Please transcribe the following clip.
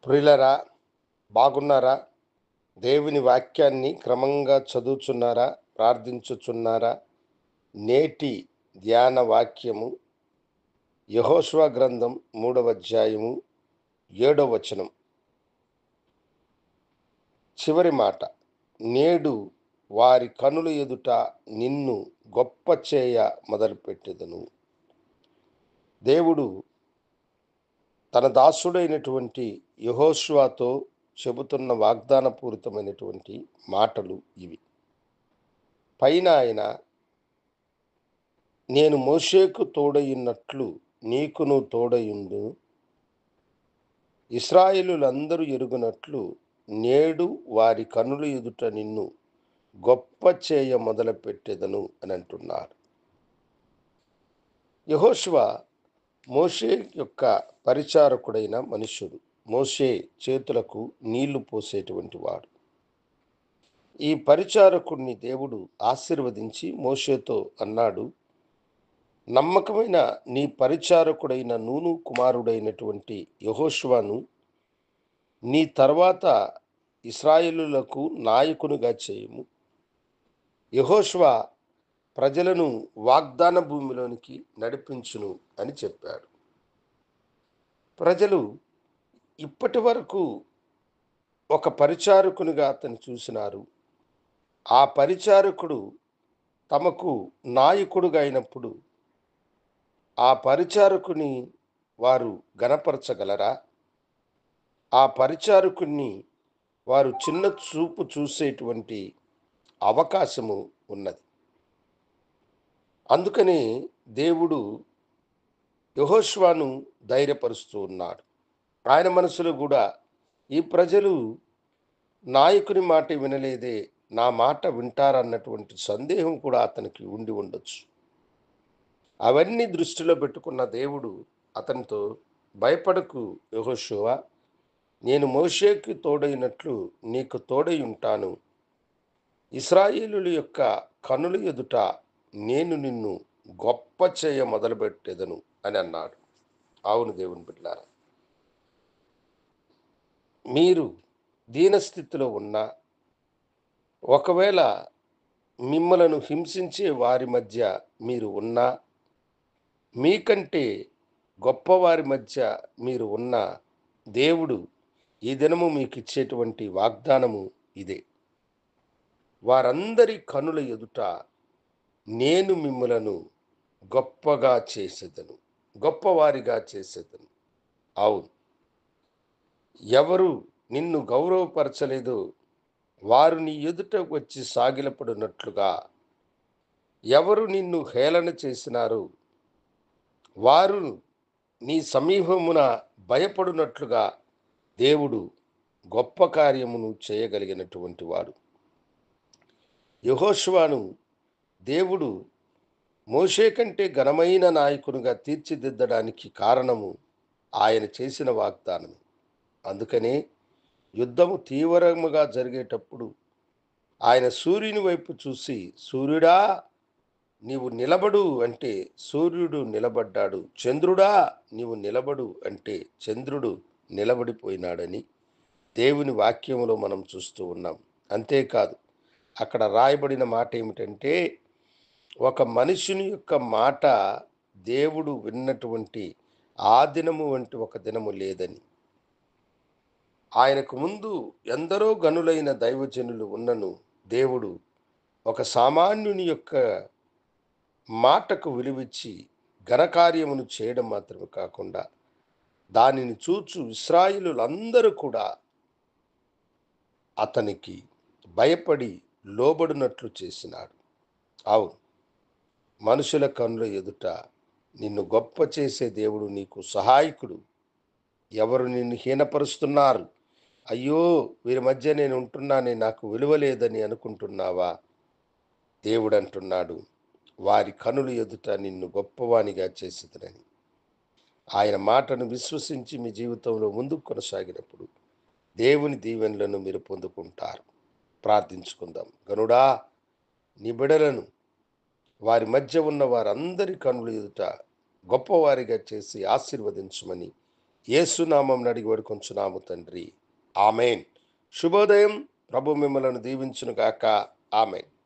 ప్రియులరా, బాగున్నారా? దేవుని వాక్యాన్ని క్రమంగా చదువుచున్నారా? ప్రార్థించుచున్నారా? నేటి ధ్యాన వాక్యము యెహోషువ గ్రంథం 3వ అధ్యాయము 7వ వచనం. చివరి మాట, నేడు వారి కనుల ఎదుట నిన్ను గొప్ప చేయ మొదలుపెట్టెదను. దేవుడు తన దాసుడైనటువంటి యెహోషువతో చెబుతున్న వాగ్దానపూరితమైనటువంటి మాటలు ఇవి. పైన ఆయన, నేను మోషేకు తోడయున్నట్లు నీకును తోడయుండు, ఇశ్రాయేలులందరూ ఎరుగునట్లు నేడు వారి కనుల ఎదుట నిన్ను గొప్ప చేయ మొదలుపెట్టెదను అని అంటున్నారు. యెహోషువ మోషే యొక్క పరిచారకుడైన మనుష్యుడు. మోషే చేతులకు నీళ్లు పోసేటువంటి వాడు. ఈ పరిచారకుడిని దేవుడు ఆశీర్వదించి మోషేతో అన్నాడు, నమ్మకమైన నీ పరిచారకుడైన నూను కుమారుడైనటువంటి యెహోషువను నీ తర్వాత ఇశ్రాయేలులకు నాయకునిగా చేయము. యెహోషువ ప్రజలను వాగ్దాన భూమిలోనికి నడిపించును అని చెప్పాడు. ప్రజలు ఇప్పటి వరకు ఒక పరిచారకునిగా అతను చూసినారు. ఆ పరిచారకుడు తమకు నాయకుడుగా అయినప్పుడు ఆ పరిచారకుని వారు గనపరచగలరా? ఆ పరిచారకుణ్ణి వారు చిన్న చూపు చూసేటువంటి అవకాశము ఉన్నది. అందుకని దేవుడు యెహోషువను ధైర్యపరుస్తూ ఉన్నాడు. ఆయన మనసులో కూడా ఈ ప్రజలు నాయకుని మాట వినలేదే, నా మాట వింటారన్నటువంటి సందేహం కూడా అతనికి ఉండి ఉండొచ్చు. అవన్నీ దృష్టిలో పెట్టుకున్న దేవుడు అతనితో, భయపడకు యెహోషువ, నేను మోషేకి తోడైనట్లు నీకు తోడై ఉంటాను. ఇశ్రాయేలుల యొక్క కనుల ఎదుట నేను నిన్ను గొప్ప చేయ మొదలుపెట్టెదను అని అన్నాడు. అవును దేవుని బిడ్డలారా, మీరు దీనస్థితిలో ఉన్నా, ఒకవేళ మిమ్మలను హింసించే వారి మధ్య మీరు ఉన్నా, మీకంటే గొప్పవారి మధ్య మీరు ఉన్నా, దేవుడు ఈ దినము మీకు ఇచ్చేటువంటి వాగ్దానము ఇదే. వారందరి కనుల ఎదుట నేను మిమ్మలను గొప్పగా చేసేదను, గొప్పవారిగా చేసేదను. అవును, ఎవరు నిన్ను గౌరవపరచలేదో వారు నీ ఎదుట వచ్చి సాగిలపడినట్లుగా, ఎవరు నిన్ను హేళన చేసినారో వారు నీ సమీపమున భయపడినట్లుగా దేవుడు గొప్ప కార్యమును చేయగలిగినటువంటి వాడు. యెహోషువను దేవుడు మోషే కంటే ఘనమైన నాయకునిగా తీర్చిదిద్దడానికి కారణము ఆయన చేసిన వాగ్దానం. అందుకనే యుద్ధము తీవ్రముగా జరిగేటప్పుడు ఆయన సూర్యుని వైపు చూసి, సూర్యుడా నీవు నిలబడు అంటే సూర్యుడు నిలబడ్డాడు, చంద్రుడా నీవు నిలబడు అంటే చంద్రుడు నిలబడిపోయినాడని దేవుని వాక్యములో మనం చూస్తూ ఉన్నాం. అంతేకాదు, అక్కడ రాయబడిన మాట ఏమిటంటే, ఒక మనుషుని యొక్క మాట దేవుడు విన్నటువంటి ఆ దినము వంటి ఒక దినము లేదని. ఆయనకు ముందు ఎందరో గనులైన దైవజనులు ఉన్నను దేవుడు ఒక సామాన్యుని యొక్క మాటకు విలువిచ్చి ఘనకార్యమును చేయడం మాత్రమే కాకుండా, దానిని చూచు ఇశ్రాయేలులందరూ కూడా అతనికి భయపడి లోబడినట్లు చేసినాడు. అవును, మనుషుల కనుల ఎదుట నిన్ను గొప్ప చేసే దేవుడు నీకు సహాయకుడు. ఎవరు నిన్ను హీనపరుస్తున్నారు, అయ్యో వీరి మధ్య నేను ఉంటున్నానే, నాకు విలువ లేదని అనుకుంటున్నావా? దేవుడు అంటున్నాడు, వారి కనుల ఎదుట నిన్ను గొప్పవానిగా చేసేదనని. ఆయన మాటను విశ్వసించి మీ జీవితంలో ముందుకు కొనసాగినప్పుడు దేవుని దీవెనలను మీరు పొందుకుంటారు. ప్రార్థించుకుందాం. గనుడా, నీ బిడలను వారి మధ్య ఉన్న వారందరి కనుల ఎదుట గొప్పవారిగా చేసి ఆశీర్వదించమని యేసునామం అడిగి వేడుకొంచున్నాము తండ్రి. ఆమెన్. శుభోదయం. ప్రభు మిమ్మలను దీవించును గాక. ఆమెన్.